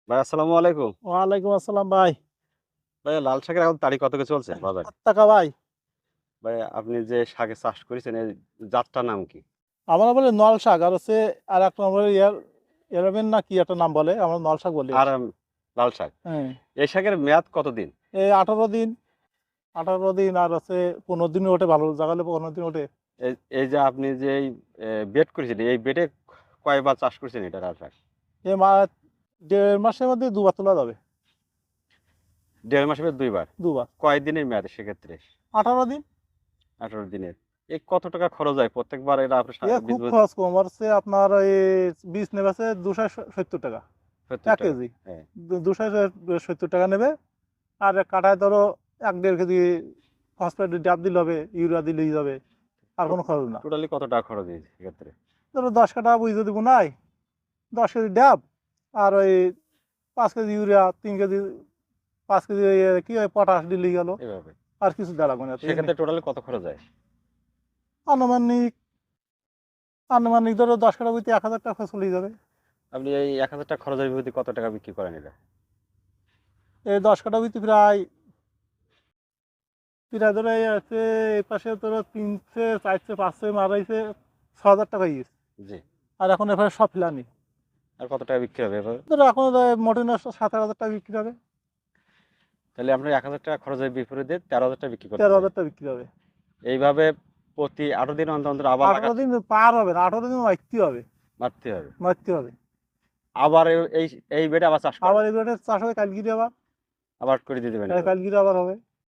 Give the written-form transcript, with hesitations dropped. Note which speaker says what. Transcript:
Speaker 1: ভাই আসসালামু আলাইকুম।
Speaker 2: ওয়ালাইকুম আসসালাম ভাই।
Speaker 1: ভাই লাল শাকের এখন তারিখ কত কি চলছে বাজারে?
Speaker 2: টাকা ভাই।
Speaker 1: ভাই আপনি যে শাকের চাষ করেছেন এই জাতটার নাম কি?
Speaker 2: আমরা বলে নল শাক আর হচ্ছে আর এক নম্বর এরবেন না কি একটা নাম বলে আমরা নল শাক বলি।
Speaker 1: আর লাল শাক।
Speaker 2: হ্যাঁ,
Speaker 1: এই শাকের মেয়াদ কতদিন?
Speaker 2: এই 18 দিন, 18 দিন আর হচ্ছে 15 দিন ওঠে, ভালো জাগালে 15 দিন ওঠে।
Speaker 1: এই এই যে আপনি যে এই বেড করেছেন এই বেডে কয়বার চাষ করেছেন এটা লাল শাক?
Speaker 2: এ মা 1.5 মাসের মধ্যে দুবার তোলা যাবে।
Speaker 1: 1.5 মাসে 2 বার।
Speaker 2: দুবার।
Speaker 1: কয় দিনের মেয়াদ সেক্ষেত্রে?
Speaker 2: 18 দিন।
Speaker 1: 18 দিনের। এই কত টাকা খরচ হয় প্রত্যেকবার এটা আপনি
Speaker 2: এ
Speaker 1: বীজ
Speaker 2: খুব খরচ কম হচ্ছে, আপনার এই বীজ নেবে আছে 270 টাকা
Speaker 1: 70
Speaker 2: এক
Speaker 1: টাকা?
Speaker 2: কেজি।
Speaker 1: হ্যাঁ।
Speaker 2: 270 টাকা নেবে। আর কাঠায় ধরো 1-1.5 কেজি ফসফেট ডাব দিলে হবে, ইউরিয়া দিলেই যাবে, আর কোনো খরচ না।
Speaker 1: টোটালি কত টাকা খরচ হয়েছে সেক্ষেত্রে?
Speaker 2: ধরো 10 কাঠা বুঝতে দিব নাই, 10 কেজি ডাব আর ওই 5 কেজি ইউরিয়া, 3 কেজি, 5 কেজি কি হয় পটাশ দিলেই গেল।
Speaker 1: এভাবে।
Speaker 2: আর কিছু দেওয়া লাগবে না তো এমনি।
Speaker 1: সেক্ষেত্রে টোটালি কত খরচ হয়?
Speaker 2: আনুমানিক আনুমানিক ধরো 10 কাঠা বইতে 1,000 টাকা চলে যাবে।
Speaker 1: আপনি এই 1000 টাকা খরচের বিপরীতে কত টাকা বিক্রি করেন এটা?
Speaker 2: এই 10 কাঠা বইতে প্রায় প্রায় ধরো এই আছে, এই পাশে ধরো 300, 400, 500 মারাইছে, 6,000 টাকা ইউজ।
Speaker 1: জি।
Speaker 2: আর এখন এখানে সব ফিলানি
Speaker 1: আর কত টাকা বিক্রি হবে এভাবে?
Speaker 2: ধরো এখন মোটে নষ্ট 7,000 টাকা বিক্রি হবে।
Speaker 1: তাহলে আপনার 1000 টাকা খরচের বিপরীতে 13,000 টাকা বিক্রি করতে
Speaker 2: তেরো
Speaker 1: হবে।
Speaker 2: হাজার টাকা বিক্রি হবে।
Speaker 1: এইভাবে প্রতি 18 দিন অন্তর অন্তর আবার
Speaker 2: 18 দিন পার হবে না, 18 দিন মারতে হবে।
Speaker 1: মারতে হবে।
Speaker 2: মারতে হবে।
Speaker 1: আবার এই এই বেডে আবার চাষ
Speaker 2: আবার
Speaker 1: করবেন।
Speaker 2: এবারে চাষ হবে কালগিরি, আবার
Speaker 1: আবার করে দিয়ে দেবেন এভাবে।
Speaker 2: কালগিরি আবার হবে।